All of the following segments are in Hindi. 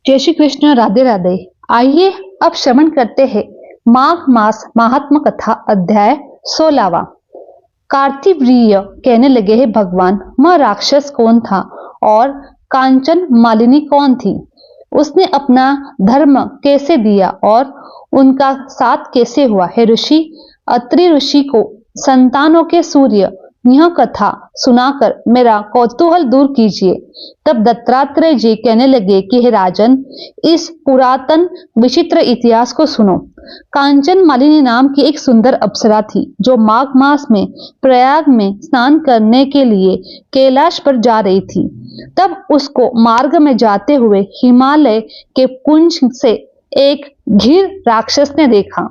जय श्री कृष्ण, राधे राधे। आइए अब श्रवण करते हैं माघ मास महात्म कथा अध्याय 16वां। कार्तिवीर्य कहने लगे हैं भगवान, वह राक्षस कौन था और कांचन मालिनी कौन थी? उसने अपना धर्म कैसे दिया और उनका साथ कैसे हुआ? हे ऋषि, अत्रि ऋषि को संतानों के सूर्य यह कथा सुनाकर मेरा कौतूहल दूर कीजिए। तब दत्तात्रेय जी कहने लगे कि हे राजन, इस पुरातन विचित्र इतिहास को सुनो। कांचन मालिनी नाम की एक सुंदर अप्सरा थी जो माघ मास में प्रयाग में स्नान करने के लिए कैलाश पर जा रही थी। तब उसको मार्ग में जाते हुए हिमालय के कुंज से एक घिर राक्षस ने देखा।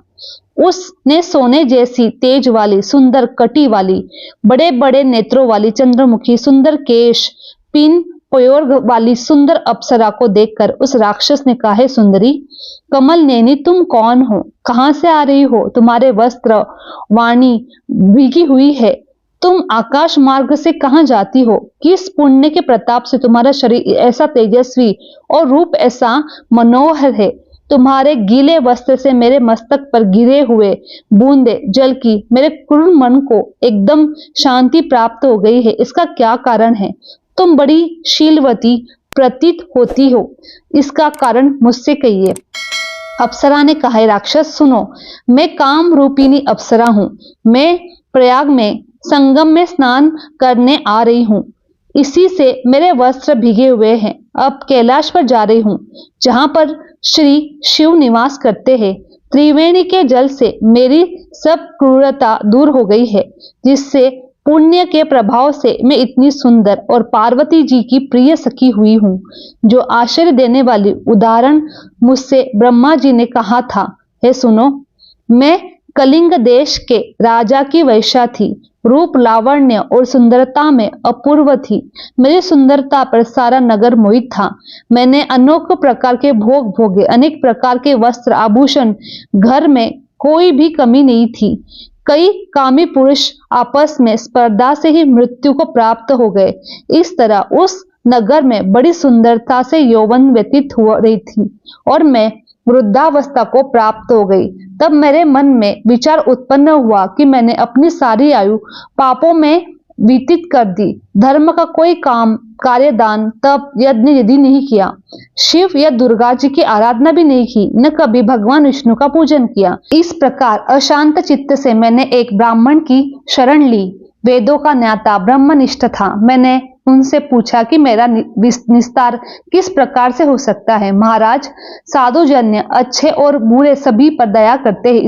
उसने सोने जैसी तेज वाली, सुंदर कटी वाली, बड़े बड़े नेत्रों वाली, चंद्रमुखी, सुंदर केश, पिन पयोर वाली सुंदर अप्सरा को देखकर उस राक्षस ने कहा, हे सुंदरी कमल नैनी, तुम कौन हो? कहां से आ रही हो? तुम्हारे वस्त्र वाणी भीगी हुई है। तुम आकाश मार्ग से कहां जाती हो? किस पुण्य के प्रताप से तुम्हारा शरीर ऐसा तेजस्वी और रूप ऐसा मनोहर है? तुम्हारे गीले वस्त्र से मेरे मस्तक पर गिरे हुए बूंदे जल की मेरे क्रूर मन को एकदम शांति प्राप्त हो गई है। इसका क्या कारण है? तुम बड़ी शीलवती प्रतीत होती हो, इसका कारण मुझसे कहिए। अप्सरा ने कहा, राक्षस सुनो, मैं काम रूपिणी अप्सरा हूं। मैं प्रयाग में संगम में स्नान करने आ रही हूं। इसी से मेरे वस्त्र भीगे हुए हैं। अब कैलाश पर जा रही हूं, जहां पर श्री शिव निवास करते हैं। त्रिवेणी के जल से मेरी सब क्रूरता दूर हो गई है, जिससे पुण्य के प्रभाव से मैं इतनी सुंदर और पार्वती जी की प्रिय सखी हुई हूँ। जो आश्चर्य देने वाली उदाहरण मुझसे ब्रह्मा जी ने कहा था। हे सुनो, मैं कलिंग देश के राजा की वैश्या थी। रूप, लावण्य और सुंदरता में अपूर्व थी। मेरी सुंदरता पर सारा नगर मोहित था। मैंने अनेक प्रकार के भोग भोगे, अनेक प्रकार के वस्त्र आभूषण, घर में कोई भी कमी नहीं थी। कई कामी पुरुष आपस में स्पर्धा से ही मृत्यु को प्राप्त हो गए। इस तरह उस नगर में बड़ी सुंदरता से यौवन व्यतीत हो रही थी और मैं वृद्धावस्था को प्राप्त हो गई। तब मेरे मन में विचार उत्पन्न हुआ कि मैंने अपनी सारी आयु पापों में व्यतीत कर दी। धर्म का कोई काम, कार्य, दान, तप, यज्ञ यदि नहीं किया, शिव या दुर्गा जी की आराधना भी नहीं की, न कभी भगवान विष्णु का पूजन किया। इस प्रकार अशांत चित्त से मैंने एक ब्राह्मण की शरण ली। वेदों का ज्ञाता, ब्रह्मनिष्ठ था। मैंने उनसे पूछा कि मेरा निस्तार किस प्रकार से हो सकता है। महाराज, साधुजन्य अच्छे और बुरे सभी पर दया करते हैं,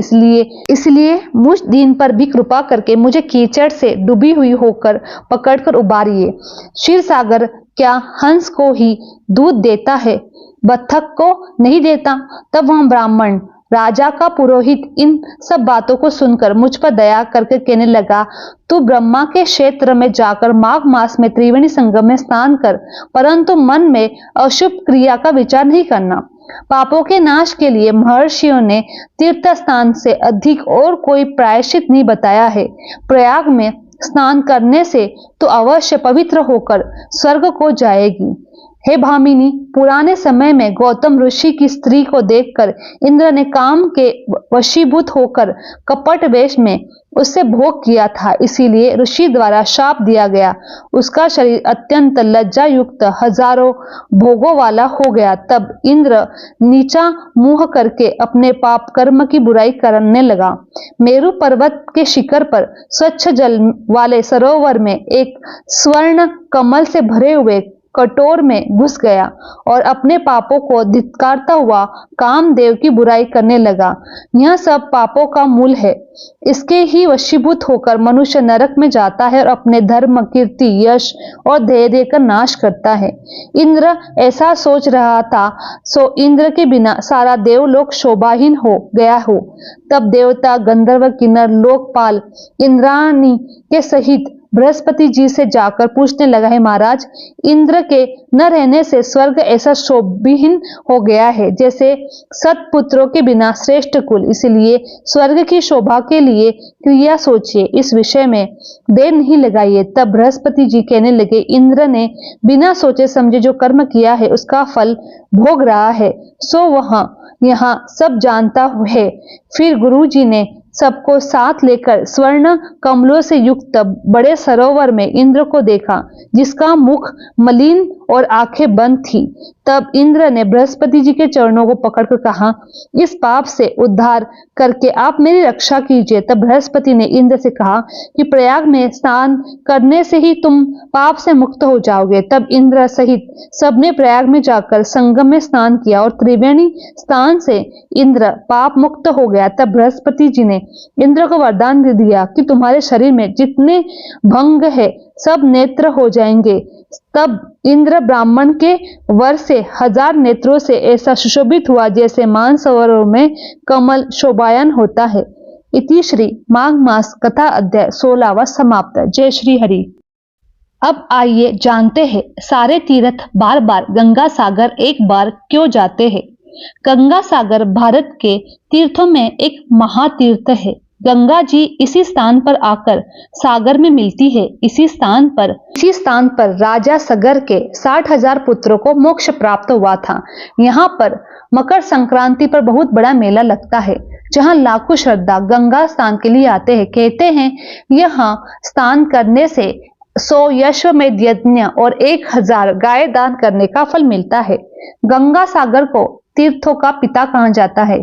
इसलिए मुझ दीन पर भी कृपा करके मुझे कीचड़ से डूबी हुई होकर पकड़कर उबारिए। क्षीर सागर क्या हंस को ही दूध देता है, बत्तख को नहीं देता? तब वह ब्राह्मण, राजा का पुरोहित, इन सब बातों को सुनकर मुझ पर दया करके कहने लगा, तू ब्रह्मा के क्षेत्र में जाकर माघ मास में त्रिवेणी संगम में स्नान कर, परंतु मन में अशुभ क्रिया का विचार नहीं करना। पापों के नाश के लिए महर्षियों ने तीर्थ स्नान से अधिक और कोई प्रायश्चित नहीं बताया है। प्रयाग में स्नान करने से तो अवश्य पवित्र होकर स्वर्ग को जाएगी। हे भामिनी, पुराने समय में गौतम ऋषि की स्त्री को देखकर इंद्र ने काम के वशीभूत होकर कपट वेश में उससे भोग किया था। इसीलिए ऋषि द्वारा शाप दिया गया। उसका शरीर अत्यंत लज्जा युक्त हजारों भोगों वाला हो गया। तब इंद्र नीचा मुंह करके अपने पाप कर्म की बुराई करने लगा। मेरु पर्वत के शिखर पर स्वच्छ जल वाले सरोवर में एक स्वर्ण कमल से भरे हुए कटोर में घुस गया और अपने पापों को धिक्कारता हुआ कामदेव की बुराई करने लगा। यह सब पापों का मूल है। इसके ही वशीभूत होकर मनुष्य नरक में जाता है और अपने धर्म, कीर्ति, यश और धैर्य का नाश करता है। इंद्र ऐसा सोच रहा था, सो इंद्र के बिना सारा देवलोक शोभाहीन हो गया हो। तब देवता, गंधर्व, किन्नर, लोकपाल, इंद्राणी के सहित बृहस्पति जी से जाकर पूछने लगा है महाराज, इंद्र के न रहने से स्वर्ग ऐसा शोभहीन हो गया है जैसे सत्पुत्रों के बिना श्रेष्ठ कुल, इसलिए स्वर्ग की शोभा के लिए क्रिया सोचिए, इस विषय में देर नहीं लगाइए। तब बृहस्पति जी कहने लगे, इंद्र ने बिना सोचे समझे जो कर्म किया है उसका फल भोग रहा है, सो वह यहाँ सब जानता है। फिर गुरु जी ने सबको साथ लेकर स्वर्ण कमलों से युक्त बड़े सरोवर में इंद्र को देखा, जिसका मुख मलिन और आंखें बंद थी। तब इंद्र ने बृहस्पति जी के चरणों को पकड़कर कहा, इस पाप से उद्धार करके आप मेरी रक्षा कीजिए। तब बृहस्पति ने इंद्र से कहा कि प्रयाग में स्नान करने से ही तुम पाप से मुक्त हो जाओगे। तब इंद्र सहित सबने प्रयाग में जाकर संगम में स्नान किया और त्रिवेणी स्नान से इंद्र पाप मुक्त हो गया। तब बृहस्पति जी ने इंद्र को वरदान दे दिया कि तुम्हारे शरीर में जितने भंग है सब नेत्र हो जाएंगे। तब इंद्र ब्राह्मण के वर से 1000 नेत्रों से ऐसा सुशोभित हुआ जैसे मानसरोवर में कमल शोभायमान होता है। इति श्री माघ मास कथा अध्याय 16वां समाप्त। जय श्री हरि। अब आइए जानते हैं सारे तीर्थ बार बार गंगा सागर एक बार क्यों जाते हैं। गंगा सागर भारत के तीर्थों में एक महातीर्थ है। गंगा जी इसी स्थान पर आकर सागर में मिलती है। इसी स्थान पर राजा सगर के 60,000 पुत्रों को मोक्ष प्राप्त हुआ था। यहाँ पर मकर संक्रांति पर बहुत बड़ा मेला लगता है, जहाँ लाखों श्रद्धा गंगा स्नान के लिए आते हैं। कहते हैं यहाँ स्नान करने से 100 यश्वमेध यज्ञ और 1000 गाय दान करने का फल मिलता है। गंगा सागर को तीर्थों का पिता कहा जाता है।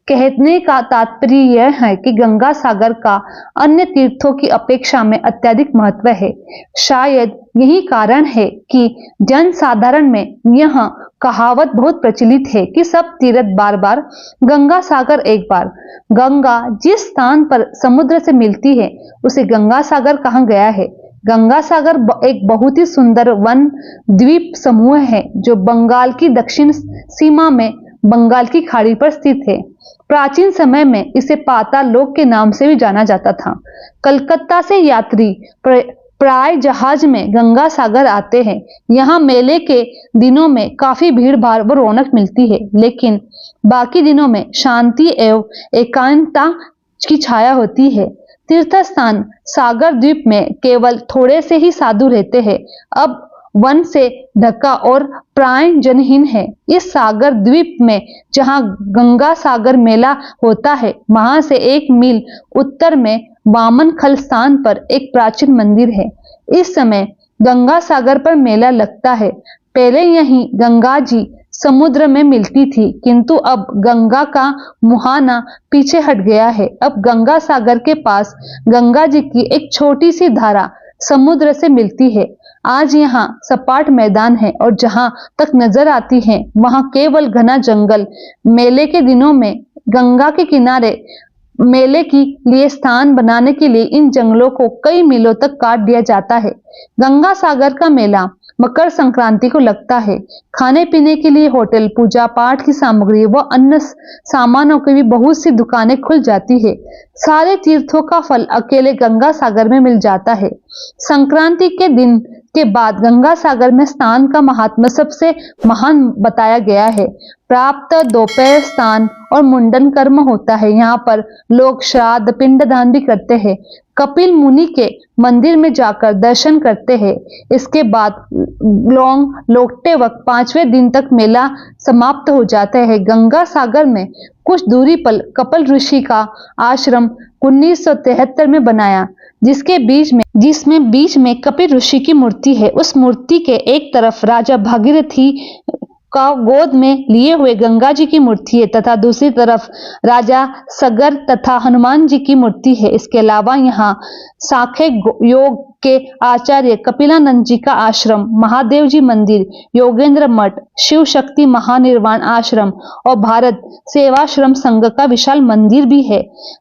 कहने का तात्पर्य यह है कि गंगा सागर का अन्य तीर्थों की अपेक्षा में अत्यधिक महत्व है। शायद यही कारण है कि जन साधारण में यह कहावत बहुत प्रचलित है कि सब तीर्थ बार बार, गंगा सागर एक बार। गंगा जिस स्थान पर समुद्र से मिलती है उसे गंगा सागर कहा गया है। गंगा सागर एक बहुत ही सुंदर वन द्वीप समूह है जो बंगाल की दक्षिण सीमा में बंगाल की खाड़ी पर स्थित है। प्राचीन समय में इसे पाताल लोक के नाम से भी जाना जाता था। कलकत्ता से यात्री प्राय जहाज में गंगा सागर आते हैं। यहाँ मेले के दिनों में काफी भीड़ भाड़ व रौनक मिलती है, लेकिन बाकी दिनों में शांति एवं एकांतता की छाया होती है। तीर्थ स्थान सागर द्वीप में केवल थोड़े से ही साधु रहते हैं। अब वन से ढका और प्राय जनहीन है। इस सागर द्वीप में जहां गंगा सागर मेला होता है, वहां से 1 मील उत्तर में वामन खल स्थान पर एक प्राचीन मंदिर है। इस समय गंगा सागर पर मेला लगता है। पहले यहीं गंगा जी समुद्र में मिलती थी, किंतु अब गंगा का मुहाना पीछे हट गया है। अब गंगा सागर के पास गंगा जी की एक छोटी सी धारा समुद्र से मिलती है। आज यहाँ सपाट मैदान है और जहाँ तक नजर आती है वहाँ केवल घना जंगल। मेले के दिनों में गंगा के किनारे मेले के लिए स्थान बनाने के लिए इन जंगलों को कई मीलों तक काट दिया जाता है। गंगा सागर का मेला मकर संक्रांति को लगता है। खाने पीने के लिए होटल, पूजा पाठ की सामग्री व अन्य सामानों की भी बहुत सी दुकानें खुल जाती है। सारे तीर्थों का फल अकेले गंगा सागर में मिल जाता है। संक्रांति के दिन के बाद गंगा सागर में स्नान का महात्म्य सबसे महान बताया गया है। प्राप्त दोपहर स्नान और मुंडन कर्म होता है। यहाँ पर लोग श्राद्ध पिंडदान भी करते हैं। कपिल मुनि के मंदिर में जाकर दर्शन करते हैं। इसके बाद लौटते वक्त 5वें दिन तक मेला समाप्त हो जाता है। गंगा सागर में कुछ दूरी पर कपिल ऋषि का आश्रम 1973 में बनाया, जिसमें बीच में कपिल ऋषि की मूर्ति है। उस मूर्ति के एक तरफ राजा भागीरथी का गोद में लिए हुए गंगा जी की मूर्ति है तथा दूसरी तरफ राजा सगर तथा हनुमान जी की मूर्ति है। इसके अलावा यहाँ सांख्य योग के आचार्य कपिलानंद जी का आश्रम, महादेव जी मंदिर, योगेंद्र मठ, शिव शक्ति महानिर्वाण आश्रम और भारत सेवाश्रम संघ का विशाल मंदिर भी है।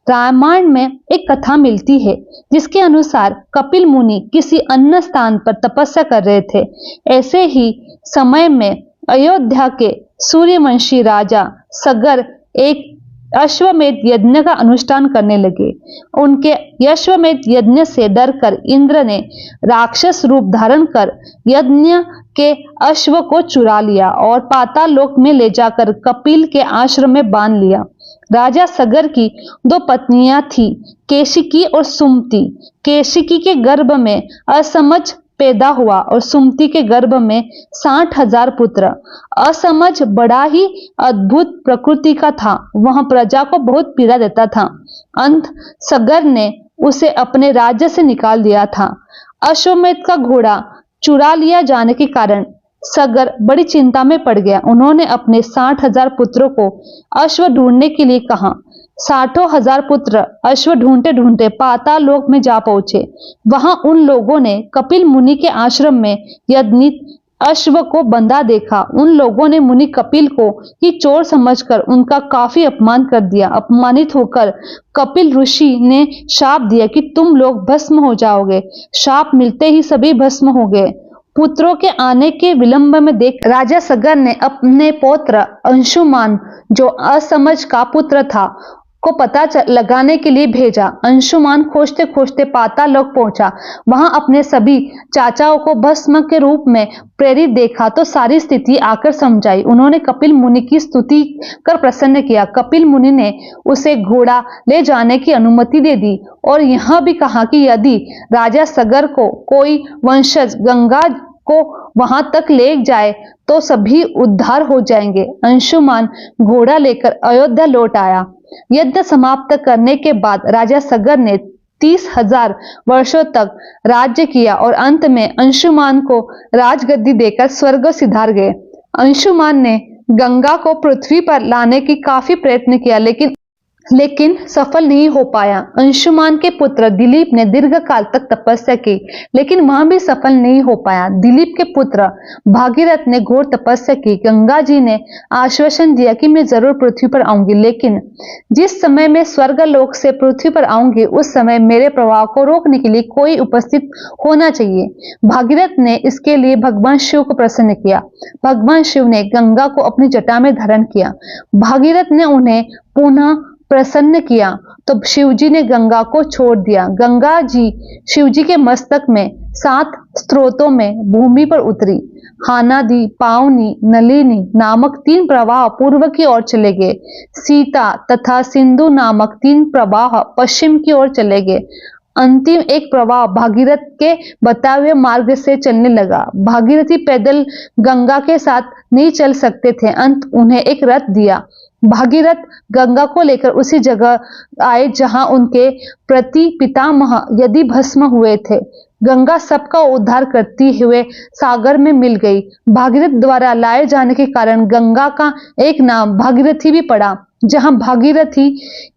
रामायण में एक कथा मिलती है जिसके अनुसार कपिल मुनि किसी अन्य स्थान पर तपस्या कर रहे थे। ऐसे ही समय में अयोध्या के सूर्यवंशी राजा सगर एक अश्वमेध यज्ञ का अनुष्ठान करने लगे। उनके अश्वमेध यज्ञ से डरकर इंद्र ने राक्षस रूप धारण कर यज्ञ के अश्व को चुरा लिया और पाताल लोक में ले जाकर कपिल के आश्रम में बांध लिया। राजा सगर की 2 पत्नियां थी, केशिकी और सुमति। केशिकी के गर्भ में असमझ पैदा हुआ और सुमति के गर्भ में 60,000 पुत्र। असमझ बड़ा ही अद्भुत प्रकृति का था, वह प्रजा को बहुत पीड़ा देता था। अंत सगर ने उसे अपने राज्य से निकाल दिया था। अश्वमेध का घोड़ा चुरा लिया जाने के कारण सगर बड़ी चिंता में पड़ गया। उन्होंने अपने 60,000 पुत्रों को अश्व ढूंढने के लिए कहा। 60,000 पुत्र अश्व ढूंढते ढूंढते पाताल लोक में जा पहुंचे। वहां उन लोगों ने कपिल मुनि के आश्रम में यज्ञित अश्व को बंधा देखा। उन लोगों ने मुनि कपिल को ही चोर समझकर उनका काफी अपमान कर दिया। अपमानित होकर कपिल ऋषि ने शाप दिया कि तुम लोग भस्म हो जाओगे। शाप मिलते ही सभी भस्म हो गए। पुत्रों के आने के विलंब में देख राजा सगर ने अपने पौत्र अंशुमान, जो असमझ का पुत्र था, को पता लगाने के लिए भेजा। अंशुमान खोजते खोजते पाताल लोक पहुंचा। वहां अपने सभी चाचाओं को भस्म के रूप में प्रेरित देखा तो सारी स्थिति आकर समझाई। उन्होंने कपिल मुनि की स्तुति कर प्रसन्न किया। कपिल मुनि ने उसे घोड़ा ले जाने की अनुमति दे दी और यह भी कहा कि यदि राजा सगर को कोई वंशज गंगा को वहां तक ले जाए तो सभी उद्धार हो जाएंगे। अंशुमान घोड़ा लेकर अयोध्या लौट आया। यज्ञ समाप्त करने के बाद राजा सगर ने 30,000 वर्षों तक राज्य किया और अंत में अंशुमान को राजगद्दी देकर स्वर्ग सिधार गए। अंशुमान ने गंगा को पृथ्वी पर लाने की काफी प्रयत्न किया, लेकिन सफल नहीं हो पाया। अंशुमान के पुत्र दिलीप ने दीर्घ काल तक तपस्या की, लेकिन वह भी सफल नहीं हो पाया। दिलीप के पुत्र भागीरथ ने घोर तपस्या की। गंगा जी ने आश्वासन दिया कि मैं जरूर पृथ्वी पर आऊंगी, लेकिन जिस समय मैं स्वर्ग लोक से पृथ्वी पर आऊंगी उस समय मेरे प्रवाह को रोकने के लिए कोई उपस्थित होना चाहिए। भागीरथ ने इसके लिए भगवान शिव को प्रसन्न किया। भगवान शिव ने गंगा को अपनी जटा में धारण किया। भागीरथ ने उन्हें पुनः प्रसन्न किया तो शिवजी ने गंगा को छोड़ दिया। गंगा जी शिवजी के मस्तक में 7 स्रोतों में भूमि पर उतरी। हानादी, पावनी, नलिनी नामक 3 प्रवाह पूर्व की ओर चले गए। सीता तथा सिंधु नामक 3 प्रवाह पश्चिम की ओर चले गए। अंतिम एक प्रवाह भागीरथ के बताए हुए मार्ग से चलने लगा। भागीरथी पैदल गंगा के साथ नहीं चल सकते थे। अंत उन्हें एक रथ दिया। भागीरथ गंगा को लेकर उसी जगह आए जहां उनके प्रति पितामह यदि भस्म हुए थे। गंगा सबका उद्धार करती हुए सागर में मिल गई। भागीरथ द्वारा लाए जाने के कारण गंगा का एक नाम भागीरथी भी पड़ा। जहां भागीरथी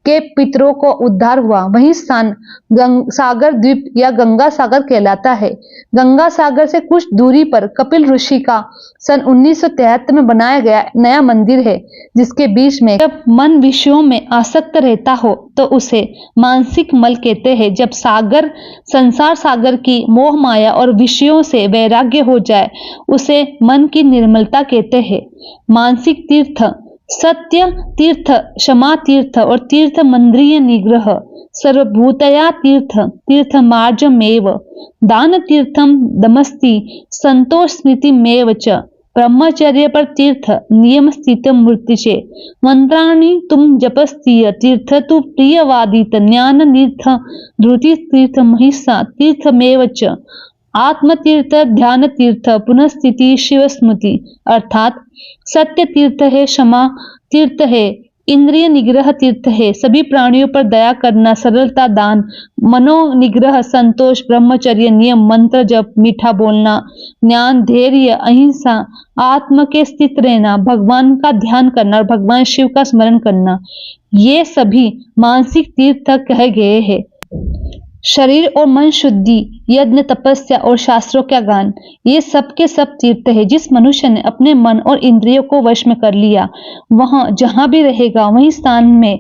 के पितरों को उद्धार हुआ वही स्थान सागर द्वीप या गंगा सागर कहलाता है। गंगा सागर से कुछ दूरी पर कपिल ऋषि का सन 1973 में बनाया गया नया मंदिर है, जिसके बीच में जब मन विषयों में आसक्त रहता हो तो उसे मानसिक मल कहते हैं। जब सागर संसार सागर की मोह माया और विषयों से वैराग्य हो जाए उसे मन की निर्मलता कहते हैं। मानसिक तीर्थ सत्य तीर्थ, क्षमा तीर्थ और तीर्थ मंद्रिय निग्रह, सर्वभूतया तीर्थ तीर्थ मार्जमेव, दान तीर्थम दमस्ति संतोष स्मृति मेव च, ब्रह्मचर्य पर तीर्थ नियम स्थित मूर्तिचे, मंत्राणि तुम जपस्तीय तीर्थ तु प्रियवादित, ज्ञान तीर्थ धृति तीर्थ महिषा तीर्थमेव च, आत्म तीर्थ ध्यान तीर्थ पुनस्थिति शिव स्मृति। अर्थात सत्य तीर्थ है, क्षमा तीर्थ है, इंद्रिय निग्रह तीर्थ है, सभी प्राणियों पर दया करना, सरलता दान, मनोनिग्रह संतोष, ब्रह्मचर्य नियम, मंत्र जप, मीठा बोलना, ज्ञान, धैर्य, अहिंसा, आत्म के स्थित रहना, भगवान का ध्यान करना और भगवान शिव का स्मरण करना, ये सभी मानसिक तीर्थ कहे गए हैं। शरीर और मन शुद्धि, यज्ञ, तपस्या और शास्त्रों का गान, ये सब के सब तीर्थ है। जिस मनुष्य ने अपने मन और इंद्रियों को वश में कर लिया वह जहां भी रहेगा वहीं स्थान में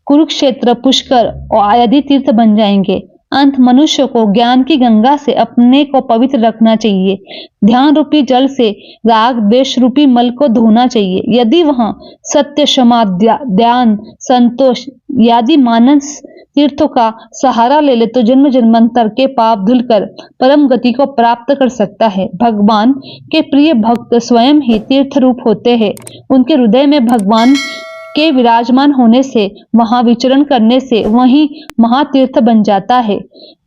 कुरुक्षेत्र, पुष्कर और आदि तीर्थ बन जाएंगे। अंत मनुष्य को ज्ञान की गंगा से अपने को पवित्र रखना चाहिए। ध्यान रूपी जल से राग द्वेष रूपी मल को धोना चाहिए। यदि वह सत्य, क्षमा, ध्यान, संतोष आदि मानस तीर्थों का सहारा ले ले तो जन्म जन्मांतर के पाप धुलकर परम गति को प्राप्त कर सकता है। भगवान के प्रिय भक्त स्वयं ही तीर्थ रूप होते हैं। उनके हृदय में भगवान के विराजमान होने से, वहां विचरण करने से वही महातीर्थ बन जाता है।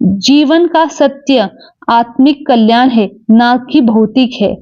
जीवन का सत्य आत्मिक कल्याण है, ना कि भौतिक है।